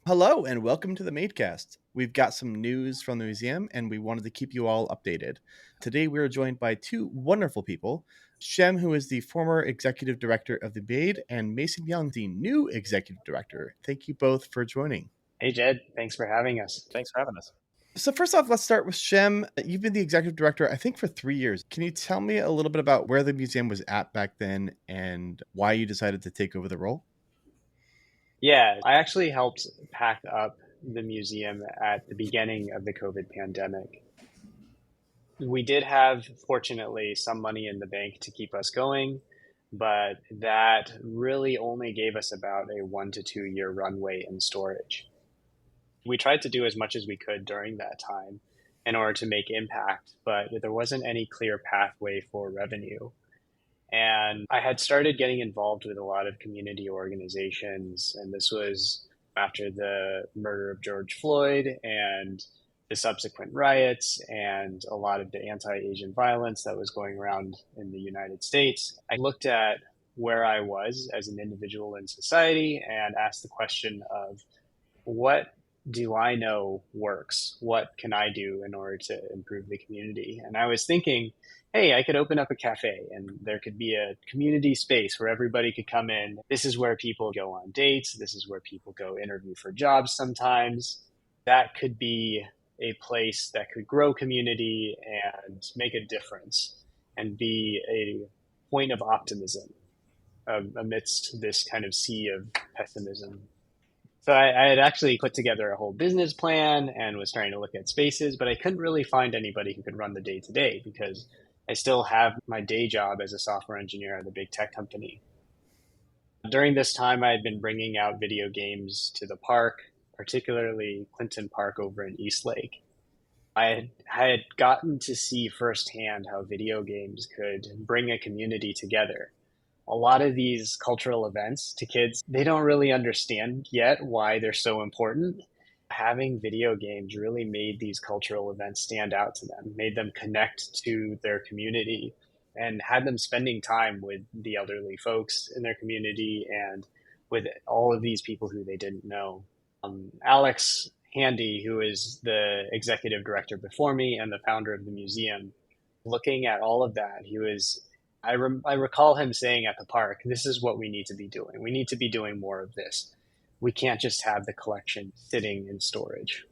Hello and welcome to the Madecast. We've got some news from the museum and we wanted to keep you all updated. Today we are joined by two wonderful people, Shem, who is the former executive director of the Maid, and Mason Young, the new executive director. Thank you both for joining. Hey, Jed. Thanks for having us. Thanks for having us. So first off, let's start with Shem. You've been the executive director, I think, for 3 years. Can you tell me a little bit about where the museum was at back then and why you decided to take over the role? Yeah, I actually helped pack up the museum at the beginning of the COVID pandemic. We did have, fortunately, some money in the bank to keep us going, but that really only gave us about a 1 to 2 year runway in storage. We tried to do as much as we could during that time in order to make impact, but there wasn't any clear pathway for revenue. And I had started getting involved with a lot of community organizations, and this was after the murder of George Floyd and the subsequent riots and a lot of the anti-Asian violence that was going around in the United States. I looked at where I was as an individual in society and asked the question of what do I know works? What can I do in order to improve the community? And I was thinking, hey, I could open up a cafe and there could be a community space where everybody could come in. This is where people go on dates. This is where people go interview for jobs sometimes. That could be a place that could grow community and make a difference and be a point of optimism amidst this kind of sea of pessimism. So I had actually put together a whole business plan and was trying to look at spaces, but I couldn't really find anybody who could run the day to day because I still have my day job as a software engineer at a big tech company. During this time, I had been bringing out video games to the park, particularly Clinton Park over in Eastlake. I had gotten to see firsthand how video games could bring a community together. A lot of these cultural events to kids, they don't really understand yet why they're so important. Having video games really made these cultural events stand out to them, made them connect to their community, and had them spending time with the elderly folks in their community and with all of these people who they didn't know. Alex Handy, who is the executive director before me and the founder of the museum, looking at all of that, I recall him saying at the park, this is what we need to be doing. We need to be doing more of this. We can't just have the collection sitting in storage.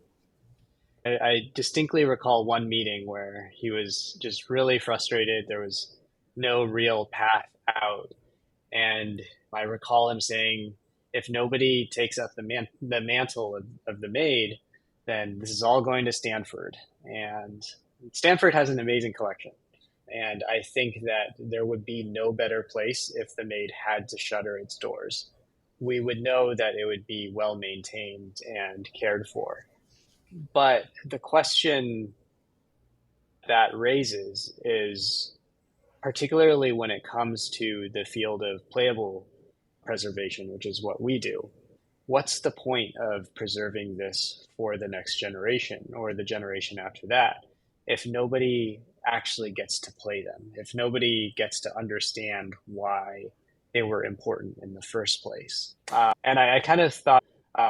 I distinctly recall one meeting where he was just really frustrated. There was no real path out. And I recall him saying, if nobody takes up the mantle of the Maid, then this is all going to Stanford. And Stanford has an amazing collection. And I think that there would be no better place if the Maid had to shutter its doors. We would know that it would be well maintained and cared for. But the question that raises is, particularly when it comes to the field of playable preservation, which is what we do, what's the point of preserving this for the next generation or the generation after that if nobody actually gets to play them, if nobody gets to understand why they were important in the first place? And I kind of thought,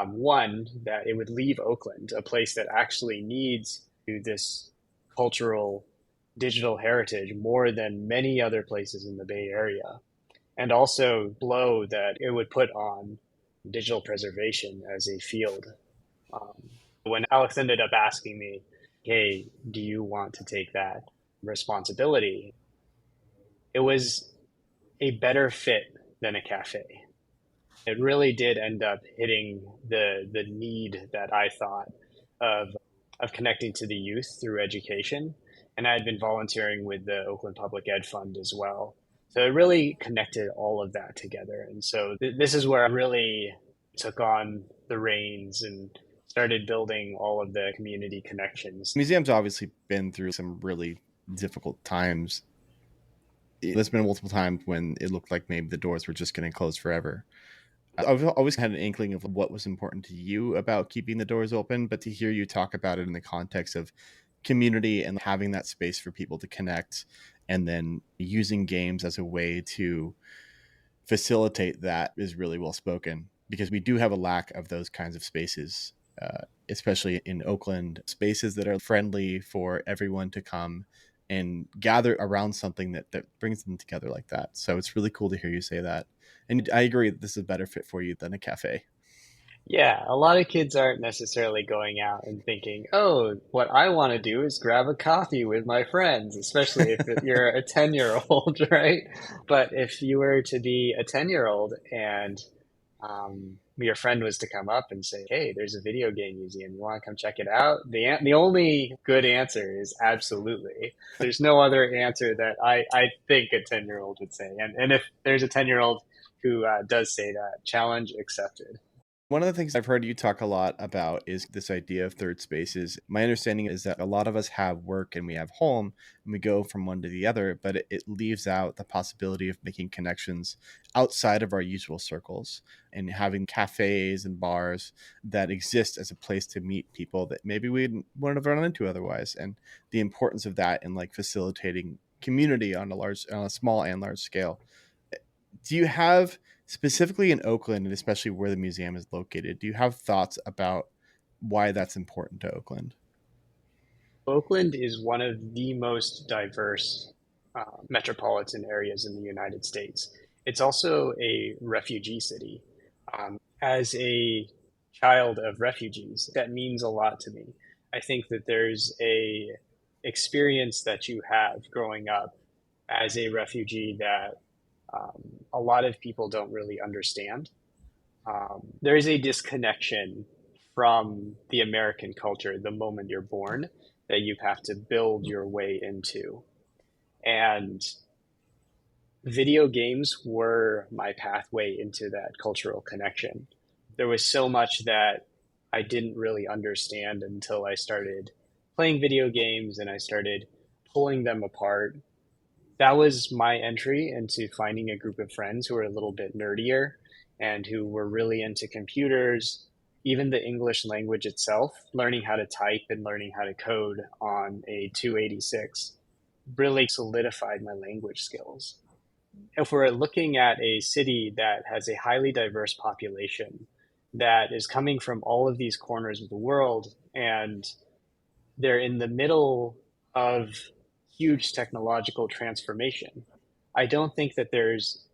one, that it would leave Oakland, a place that actually needs this cultural digital heritage more than many other places in the Bay Area, and also blow that it would put on digital preservation as a field. When Alex ended up asking me, hey, do you want to take that responsibility? It was a better fit than a cafe. It really did end up hitting the need that I thought of connecting to the youth through education. And I had been volunteering with the Oakland Public Ed Fund as well. So it really connected all of that together. And so this is where I really took on the reins and started building all of the community connections. Museum's obviously been through some really difficult times. There's been multiple times when it looked like maybe the doors were just going to close forever. I've always had an inkling of what was important to you about keeping the doors open, but to hear you talk about it in the context of community and having that space for people to connect and then using games as a way to facilitate that is really well spoken. because we do have a lack of those kinds of spaces, especially in Oakland, spaces that are friendly for everyone to come and gather around something that brings them together like that. So it's really cool to hear you say that. And I agree that this is a better fit for you than a cafe. Yeah, a lot of kids aren't necessarily going out and thinking, oh, what I want to do is grab a coffee with my friends, especially if you're a 10-year-old, right? But if you were to be a 10-year-old and your friend was to come up and say, hey, there's a video game museum, you want to come check it out? The only good answer is absolutely. There's no other answer that I think a 10-year-old would say. And if there's a 10-year-old who does say that, challenge accepted. One of the things I've heard you talk a lot about is this idea of third spaces. My understanding is that a lot of us have work and we have home and we go from one to the other, but it leaves out the possibility of making connections outside of our usual circles and having cafes and bars that exist as a place to meet people that maybe we wouldn't have run into otherwise. And the importance of that in like facilitating community on a small and large scale. Do you have, specifically in Oakland and especially where the museum is located, do you have thoughts about why that's important to Oakland? Oakland is one of the most diverse metropolitan areas in the United States. It's also a refugee city. As a child of refugees, that means a lot to me. I think that there's a experience that you have growing up as a refugee that a lot of people don't really understand. There is a disconnection from the American culture the moment you're born that you have to build your way into. And video games were my pathway into that cultural connection. There was so much that I didn't really understand until I started playing video games and I started pulling them apart. That was my entry into finding a group of friends who were a little bit nerdier and who were really into computers, even the English language itself, learning how to type and learning how to code on a 286 really solidified my language skills. If we're looking at a city that has a highly diverse population that is coming from all of these corners of the world and they're in the middle of huge technological transformation. I don't think that there's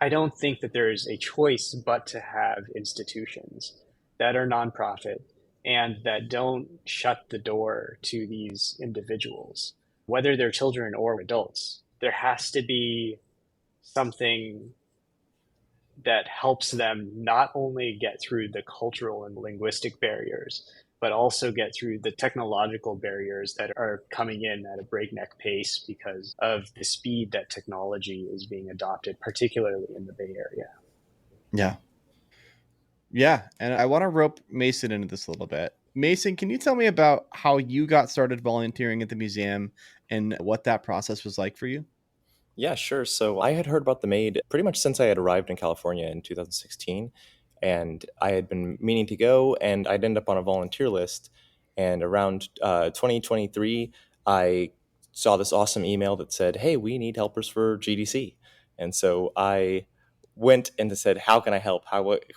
I don't think that there is a choice but to have institutions that are nonprofit and that don't shut the door to these individuals, whether they're children or adults. There has to be something that helps them not only get through the cultural and linguistic barriers, but also get through the technological barriers that are coming in at a breakneck pace because of the speed that technology is being adopted, particularly in the Bay Area. Yeah. Yeah. And I want to rope Mason into this a little bit. Mason, can you tell me about how you got started volunteering at the museum and what that process was like for you? Yeah, sure. So I had heard about the Maid pretty much since I had arrived in California in 2016. And I had been meaning to go, and I'd end up on a volunteer list. And around 2023, I saw this awesome email that said, hey, we need helpers for GDC. And so I went and said, how can I help?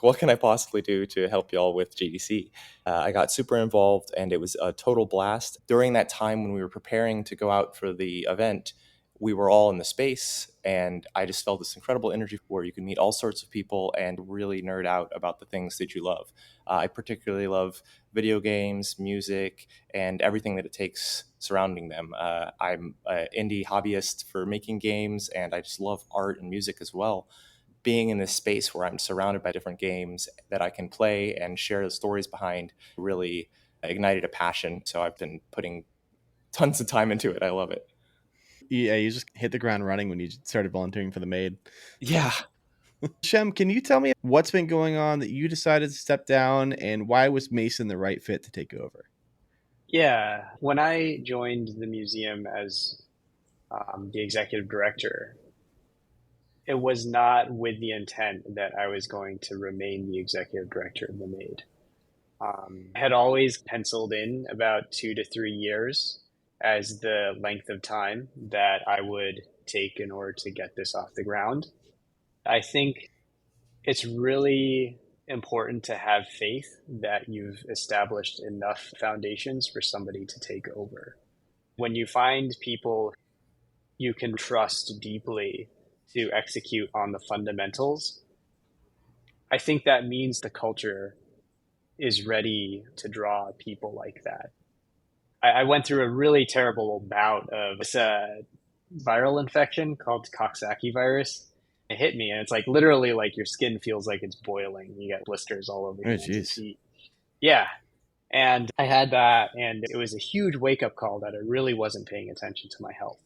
What can I possibly do to help y'all with GDC? I got super involved, and it was a total blast. During that time when we were preparing to go out for the event, we were all in the space, and I just felt this incredible energy where you can meet all sorts of people and really nerd out about the things that you love. I particularly love video games, music, and everything that it takes surrounding them. I'm an indie hobbyist for making games, and I just love art and music as well. Being in this space where I'm surrounded by different games that I can play and share the stories behind really ignited a passion. So I've been putting tons of time into it. I love it. Yeah, you just hit the ground running when you started volunteering for the Maid. Yeah. Shem, can you tell me what's been going on that you decided to step down and why was Mason the right fit to take over? Yeah, when I joined the museum as the executive director, it was not with the intent that I was going to remain the executive director of the Maid. I had always penciled in about 2 to 3 years as the length of time that I would take in order to get this off the ground. I think it's really important to have faith that you've established enough foundations for somebody to take over. When you find people you can trust deeply to execute on the fundamentals, I think that means the culture is ready to draw people like that. I went through a really terrible bout of this viral infection called Coxsackie virus. It hit me, and it's like literally like your skin feels like it's boiling. You get blisters all over Oh, your hands and jeez. feet. Yeah. And I had that, and it was a huge wake up call that I really wasn't paying attention to my health.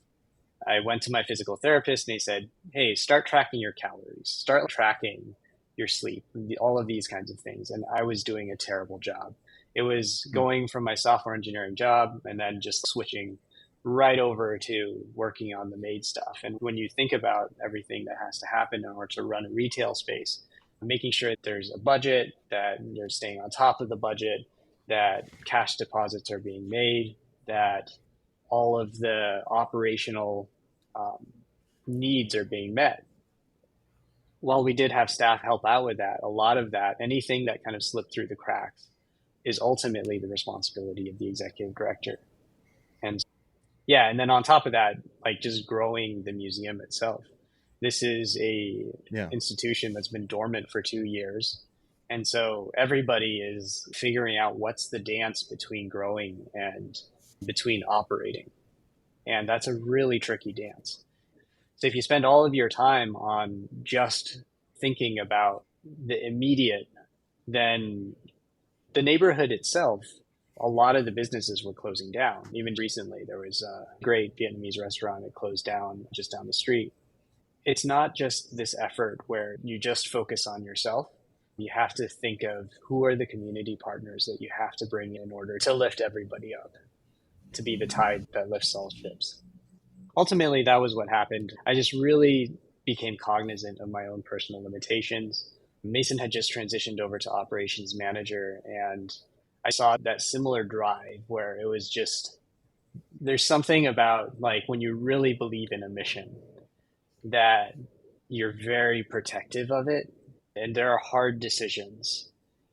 I went to my physical therapist, and he said, "Hey, start tracking your calories, start tracking your sleep, all of these kinds of things." And I was doing a terrible job. It was Hmm. going from my software engineering job and then just switching right over to working on the made stuff. And when you think about everything that has to happen in order to run a retail space, making sure that there's a budget, that you're staying on top of the budget, that cash deposits are being made, that all of the operational um, needs are being met. While we did have staff help out with that, a lot of that, anything that kind of slipped through the cracks, is ultimately the responsibility of the executive director. And yeah, and then on top of that, like just growing the museum itself. This is a Yeah. institution that's been dormant for 2 years. And so everybody is figuring out what's the dance between growing and between operating. And that's a really tricky dance. So if you spend all of your time on just thinking about the immediate, then the neighborhood itself, a lot of the businesses were closing down. Even recently, there was a great Vietnamese restaurant that closed down just down the street. It's not just this effort where you just focus on yourself. You have to think of who are the community partners that you have to bring in order to lift everybody up, to be the tide that lifts all ships. Ultimately, that was what happened. I just really became cognizant of my own personal limitations. Mason had just transitioned over to operations manager, and I saw that similar drive where it was just there's something about like when you really believe in a mission that you're very protective of it, and there are hard decisions.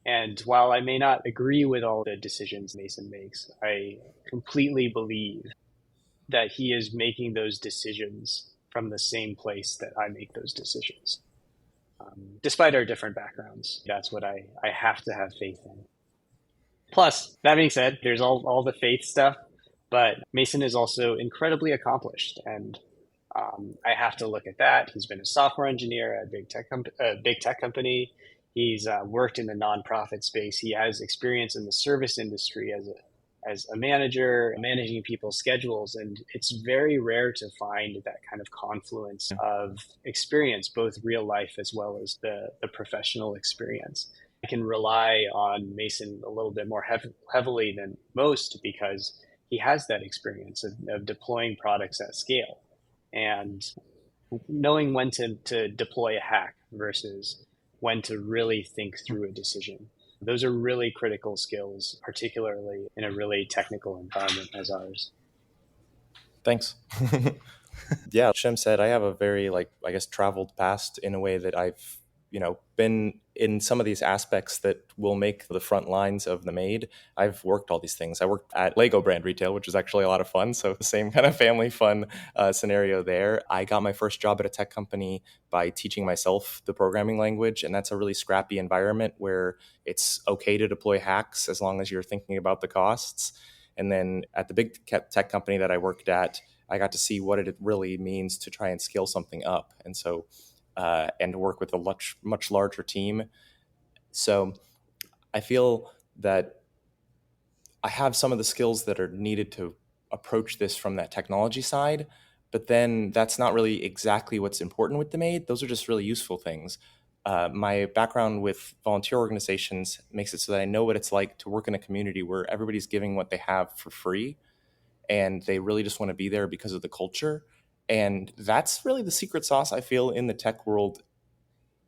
And while I may not agree with all the decisions Mason makes, I completely believe that he is making those decisions from the same place that I make those decisions. Despite our different backgrounds, that's what I have to have faith in. Plus, that being said, there's all the faith stuff, but Mason is also incredibly accomplished. And I have to look at that. He's been a software engineer at a big tech company. He's worked in the nonprofit space. He has experience in the service industry as a manager, managing people's schedules. And it's very rare to find that kind of confluence of experience, both real life as well as the professional experience. I can rely on Mason a little bit more heavily than most because he has that experience of deploying products at scale and knowing when to deploy a hack versus when to really think through a decision. Those are really critical skills, particularly in a really technical environment as ours. Thanks. Yeah, Shem said I have a very I guess traveled past in a way that I've been in some of these aspects that will make the front lines of the Made. I've worked all these things. I worked at Lego brand retail, which is actually a lot of fun. So the same kind of family fun scenario there. I got my first job at a tech company by teaching myself the programming language, and that's a really scrappy environment where it's okay to deploy hacks as long as you're thinking about the costs. And then at the big tech company that I worked at, I got to see what it really means to try and scale something up. And so and to work with a much larger team. So I feel that I have some of the skills that are needed to approach this from that technology side, but then that's not really exactly what's important with the Made. Those are just really useful things. My background with volunteer organizations makes it so that I know what it's like to work in a community where everybody's giving what they have for free and they really just want to be there because of the culture. And that's really the secret sauce I feel in the tech world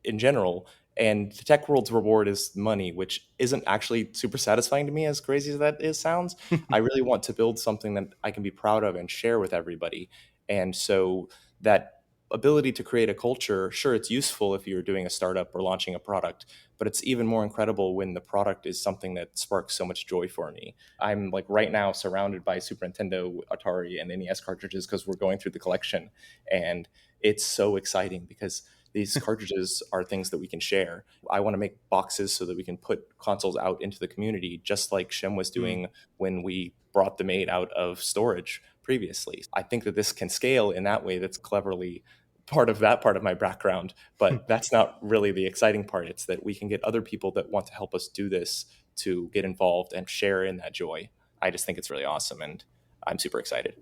in general. And the tech world's reward is money, which isn't actually super satisfying to me, as crazy as that sounds. I really want to build something that I can be proud of and share with everybody. And so that ability to create a culture, sure, it's useful if you're doing a startup or launching a product, but it's even more incredible when the product is something that sparks so much joy for me. I'm like right now surrounded by Super Nintendo, Atari, and NES cartridges because we're going through the collection. And it's so exciting because these cartridges are things that we can share. I want to make boxes so that we can put consoles out into the community, just like Shem was doing when we brought the Maid out of storage previously. I think that this can scale in that way. That's cleverly part of that part of my background, but that's not really the exciting part. It's that we can get other people that want to help us do this to get involved and share in that joy. I just think it's really awesome, and I'm super excited.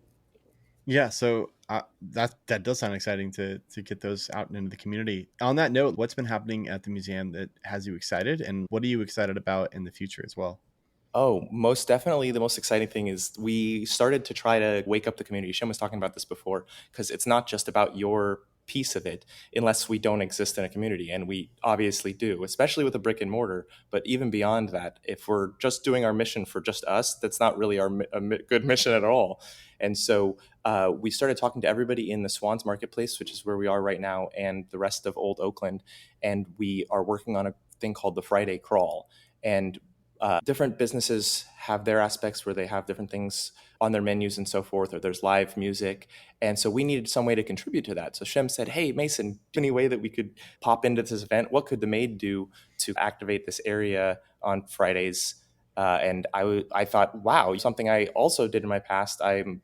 Yeah, so that does sound exciting to get those out into the community. On that note, what's been happening at the museum that has you excited, and what are you excited about in the future as well? Oh, most definitely. The most exciting thing is we started to try to wake up the community. Shem was talking about this before, because it's not just about your piece of it unless we don't exist in a community. And we obviously do, especially with a brick and mortar. But even beyond that, if we're just doing our mission for just us, that's not really good mission at all. And so we started talking to everybody in the Swans Marketplace, which is where we are right now, and the rest of Old Oakland. And we are working on a thing called the Friday Crawl. And different businesses have their aspects where they have different things on their menus and so forth, or there's live music. And so we needed some way to contribute to that. So Shem said, hey, Mason, any way that we could pop into this event? What could the Maid do to activate this area on Fridays? And I thought, wow, something I also did in my past. I'm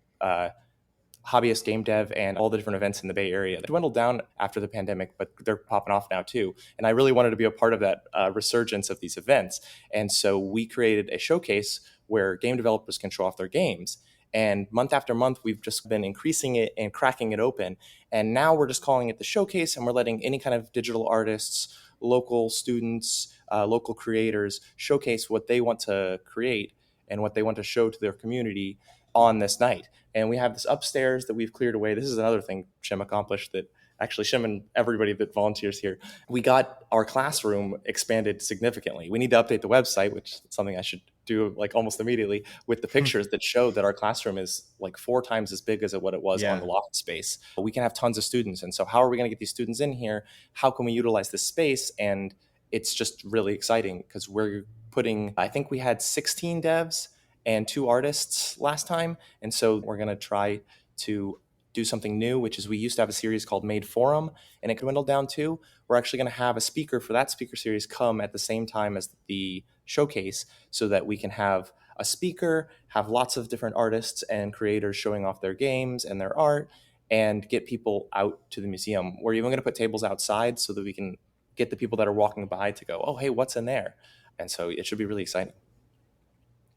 hobbyist game dev and all the different events in the Bay Area. They dwindled down after the pandemic, but they're popping off now too. And I really wanted to be a part of that resurgence of these events. And so we created a showcase where game developers can show off their games. And month after month, we've just been increasing it and cracking it open. And now we're just calling it the showcase, and we're letting any kind of digital artists, local students, local creators showcase what they want to create and what they want to show to their community on this night. And we have this upstairs that we've cleared away. This is another thing Shem accomplished, that actually Shem and everybody that volunteers here, we got our classroom expanded significantly. We need to update the website, which is something I should do like almost immediately, with the pictures that show that our classroom is like 4 times as big as what it was on the loft space. We can have tons of students. And so how are we going to get these students in here? How can we utilize this space? And it's just really exciting because we're putting, I think we had 16 devs and 2 artists last time. And so we're going to try to do something new, which is we used to have a series called Made Forum, and it dwindled down too. We're actually going to have a speaker for that speaker series come at the same time as the showcase so that we can have a speaker, have lots of different artists and creators showing off their games and their art, and get people out to the museum. We're even going to put tables outside so that we can get the people that are walking by to go, oh, hey, what's in there? And so it should be really exciting.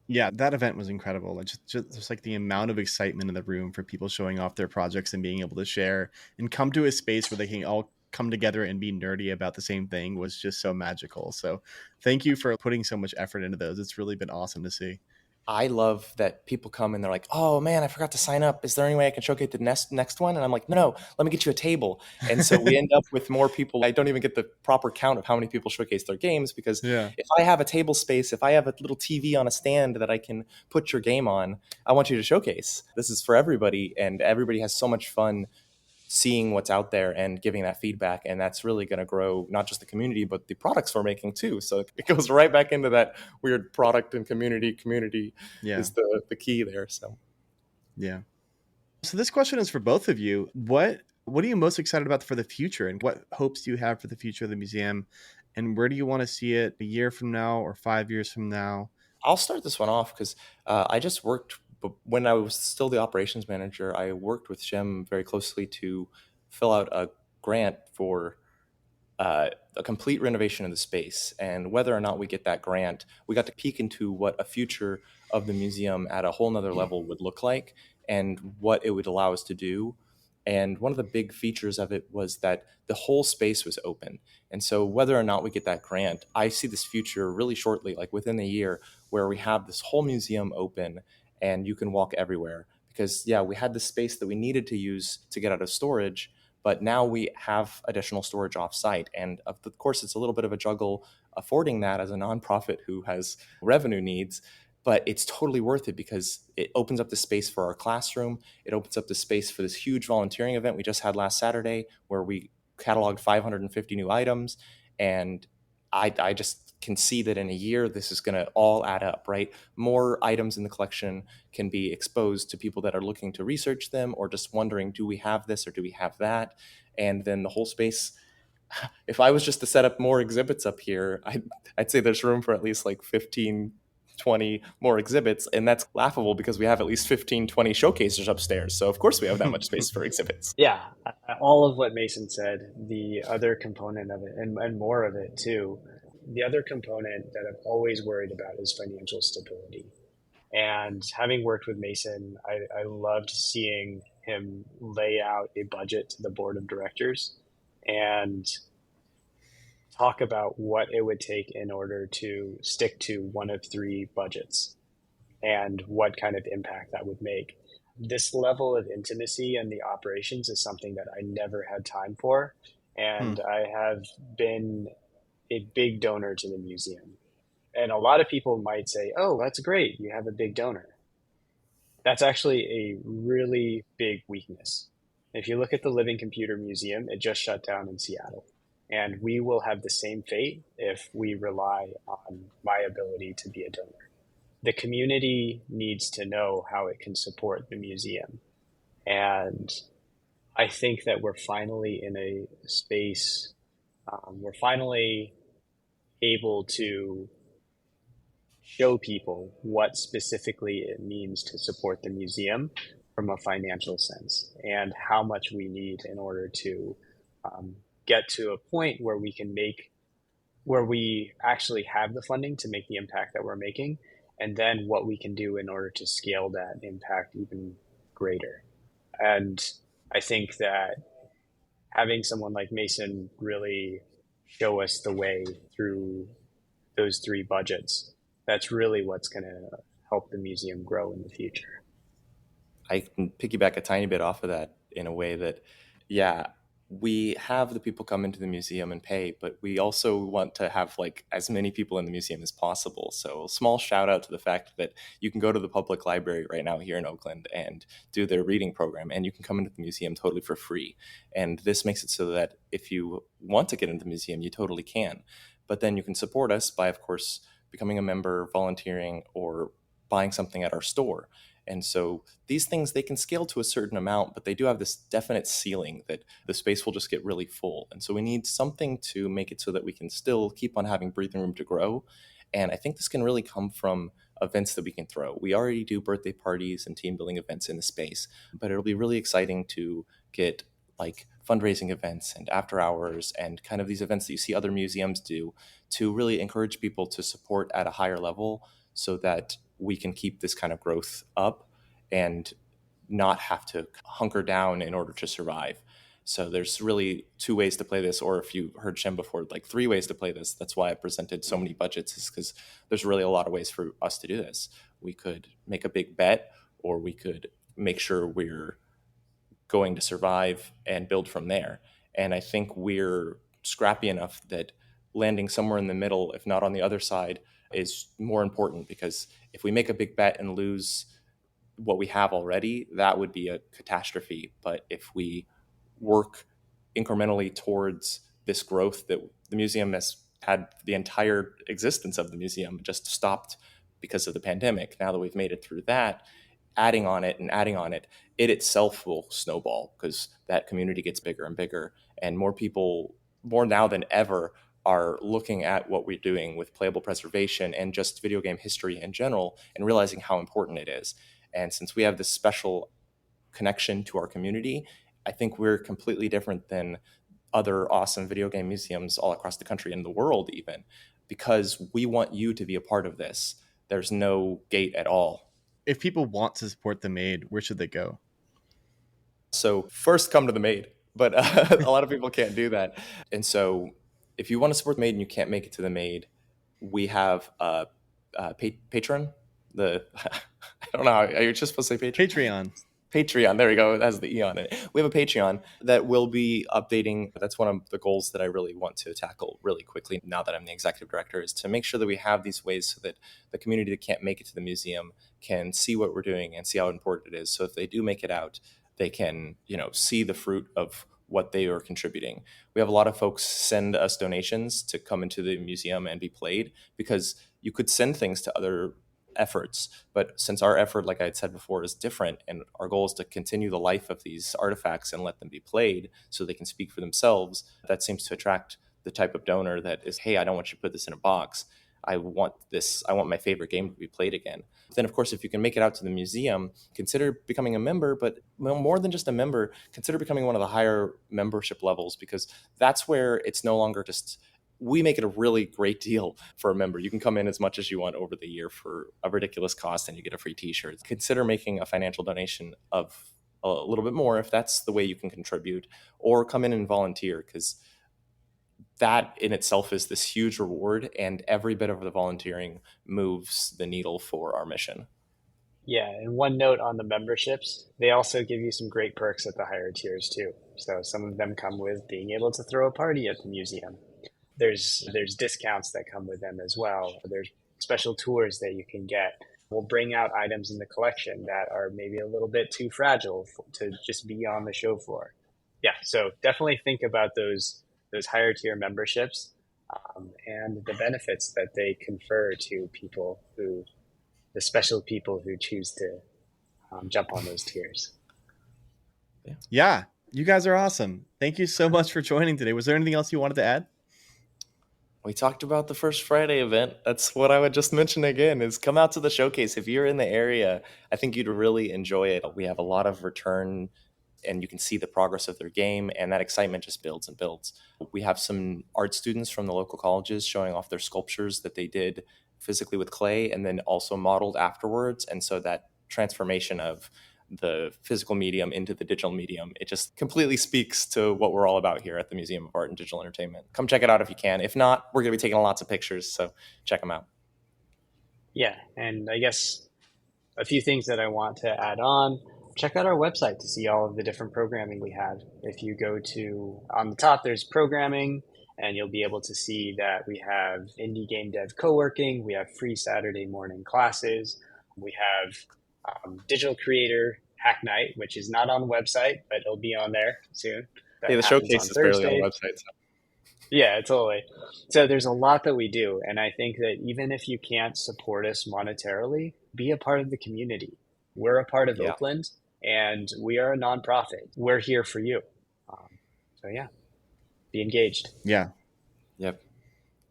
Yeah, that event was incredible. Like just like the amount of excitement in the room for people showing off their projects and being able to share and come to a space where they can all come together and be nerdy about the same thing was just so magical. So thank you for putting so much effort into those. It's really been awesome to see. I love that people come and they're like, oh man, I forgot to sign up. Is there any way I can showcase the next one? And I'm like, no, let me get you a table. And so we end up with more people. I don't even get the proper count of how many people showcase their games, because if I have a table space, if I have a little TV on a stand that I can put your game on, I want you to showcase. This is for everybody, and everybody has so much fun seeing what's out there and giving that feedback. And that's really going to grow not just the community, but the products we're making too. So it goes right back into that weird product and community is the key there. So this question is for both of you. What are you most excited about for the future, and what hopes do you have for the future of the museum, and where do you want to see it a year from now or 5 years from now? I'll start this one off because I just worked, when I was still the operations manager, I worked with Shem very closely to fill out a grant for a complete renovation of the space. And whether or not we get that grant, we got to peek into what a future of the museum at a whole nother level would look like and what it would allow us to do. And one of the big features of it was that the whole space was open. And so whether or not we get that grant, I see this future really shortly, like within a year, where we have this whole museum open and you can walk everywhere. Because we had the space that we needed to use to get out of storage, but now we have additional storage off-site. And of course, it's a little bit of a juggle affording that as a nonprofit who has revenue needs. but it's totally worth it because it opens up the space for our classroom. It opens up the space for this huge volunteering event we just had last Saturday where we cataloged 550 new items. And I just can see that in a year, this is going to all add up, right? More items in the collection can be exposed to people that are looking to research them or just wondering, do we have this or do we have that? And then the whole space, if I was just to set up more exhibits up here, I'd say there's room for at least like 15, 20 more exhibits. And that's laughable because we have at least 15, 20 showcases upstairs. So of course we have that much space for exhibits. Yeah, all of what Mason said, the other component of it, and more of it too, the other component that I've always worried about is financial stability. And having worked with Mason, I loved seeing him lay out a budget to the board of directors and talk about what it would take in order to stick to one of three budgets and what kind of impact that would make. This level of intimacy and the operations is something that I never had time for. Hmm. And I have been a big donor to the museum. And a lot of people might say, oh, that's great. You have a big donor. That's actually a really big weakness. If you look at the Living Computer Museum, it just shut down in Seattle. And we will have the same fate if we rely on my ability to be a donor. The community needs to know how it can support the museum. And I think that we're finally in a space, we're finally able to show people what specifically it means to support the museum from a financial sense and how much we need in order to get to a point where we can make, where we actually have the funding to make the impact that we're making, and then what we can do in order to scale that impact even greater. And I think that having someone like Mason really show us the way through those three budgets, that's really what's going to help the museum grow in the future. I can piggyback a tiny bit off of that in a way that, yeah, we have the people come into the museum and pay, but we also want to have like as many people in the museum as possible. So small shout out to the fact that you can go to the public library right now here in Oakland and do their reading program, and you can come into the museum totally for free. And this makes it so that if you want to get into the museum, you totally can. But then you can support us by, of course, becoming a member, volunteering, or buying something at our store. And so these things, they can scale to a certain amount, but they do have this definite ceiling that the space will just get really full. And so we need something to make it so that we can still keep on having breathing room to grow. And I think this can really come from events that we can throw. We already do birthday parties and team building events in the space, but it'll be really exciting to get like fundraising events and after hours and kind of these events that you see other museums do to really encourage people to support at a higher level so that we can keep this kind of growth up and not have to hunker down in order to survive. So there's really two ways to play this, or if you heard Shem before, like three ways to play this. That's why I presented so many budgets, is because there's really a lot of ways for us to do this. We could make a big bet, or we could make sure we're going to survive and build from there. And I think we're scrappy enough that landing somewhere in the middle, if not on the other side, is more important, because if we make a big bet and lose what we have already, that would be a catastrophe. But if we work incrementally towards this growth that the museum has had, the entire existence of the museum just stopped because of the pandemic. Now that we've made it through that, adding on it and adding on it, it itself will snowball because that community gets bigger and bigger, and more people, more now than ever, are looking at what we're doing with playable preservation and just video game history in general and realizing how important it is. And since we have this special connection to our community, I think we're completely different than other awesome video game museums all across the country and the world even, because we want you to be a part of this. There's no gate at all. If people want to support the Maid, where should they go? So first come to the Maid, but a lot of people can't do that. And so if you want to support the Maid and you can't make it to the Maid, we have Patreon. I don't know. Are you just supposed to say Patreon? Patreon. Patreon. There we go. It has the E on it. We have a Patreon that will be updating. That's one of the goals that I really want to tackle really quickly now that I'm the executive director, is to make sure that we have these ways so that the community that can't make it to the museum can see what we're doing and see how important it is. So if they do make it out, they can, see the fruit of what they are contributing. We have a lot of folks send us donations to come into the museum and be played, because you could send things to other efforts, but since our effort, like I had said before, is different, and our goal is to continue the life of these artifacts and let them be played so they can speak for themselves, that seems to attract the type of donor that is, hey, I don't want you to put this in a box. I want my favorite game to be played again. Then, of course, if you can make it out to the museum, consider becoming a member, but more than just a member, consider becoming one of the higher membership levels, because that's where it's no longer just, we make it a really great deal for a member. You can come in as much as you want over the year for a ridiculous cost, and you get a free t-shirt. Consider making a financial donation of a little bit more if that's the way you can contribute, or come in and volunteer, because that in itself is this huge reward, and every bit of the volunteering moves the needle for our mission. Yeah, and one note on the memberships, they also give you some great perks at the higher tiers too. So some of them come with being able to throw a party at the museum. There's discounts that come with them as well. There's special tours that you can get. We'll bring out items in the collection that are maybe a little bit too fragile to just be on the show floor. Yeah, so definitely think about those higher tier memberships and the benefits that they confer to the special people who choose to jump on those tiers. Yeah, you guys are awesome. Thank you so much for joining today. Was there anything else you wanted to add? We talked about the First Friday event. That's what I would just mention again, is come out to the showcase. If you're in the area, I think you'd really enjoy it. We have a lot of return, and you can see the progress of their game, and that excitement just builds and builds. We have some art students from the local colleges showing off their sculptures that they did physically with clay and then also modeled afterwards. And so that transformation of the physical medium into the digital medium, it just completely speaks to what we're all about here at the Museum of Art and Digital Entertainment. Come check it out if you can. If not, we're going to be taking lots of pictures, so check them out. Yeah, and I guess a few things that I want to add on. Check out our website to see all of the different programming we have. If you go to, on the top, there's programming, and you'll be able to see that we have indie game dev co-working, we have free Saturday morning classes, we have digital creator hack night, which is not on the website, but it'll be on there soon. Hey, the showcase is barely on the website. So. Yeah, totally. So there's a lot that we do, and I think that even if you can't support us monetarily, be a part of the community. We're a part of Oakland, and we are a nonprofit. We're here for you. So yeah, be engaged. Yeah. Yep.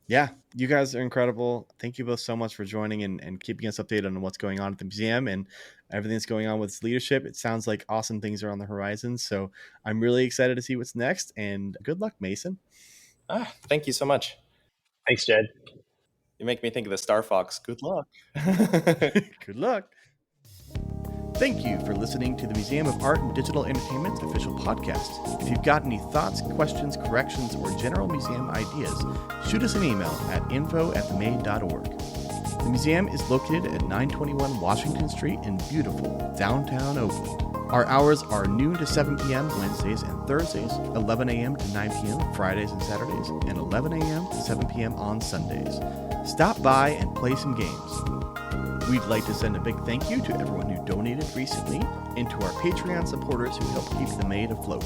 Yeah, you guys are incredible. Thank you both so much for joining and keeping us updated on what's going on at the museum and everything that's going on with its leadership. It sounds like awesome things are on the horizon. So I'm really excited to see what's next, and good luck, Mason. Thank you so much. Thanks, Jed. You make me think of the Star Fox. Good luck. Good luck. Thank you for listening to the Museum of Art and Digital Entertainment's official podcast. If you've got any thoughts, questions, corrections, or general museum ideas, shoot us an email at info@themade.org. The museum is located at 921 Washington Street in beautiful downtown Oakland. Our hours are noon to 7 p.m. Wednesdays and Thursdays, 11 a.m. to 9 p.m. Fridays and Saturdays, and 11 a.m. to 7 p.m. on Sundays. Stop by and play some games. We'd like to send a big thank you to everyone who donated recently and to our Patreon supporters who help keep the Made afloat.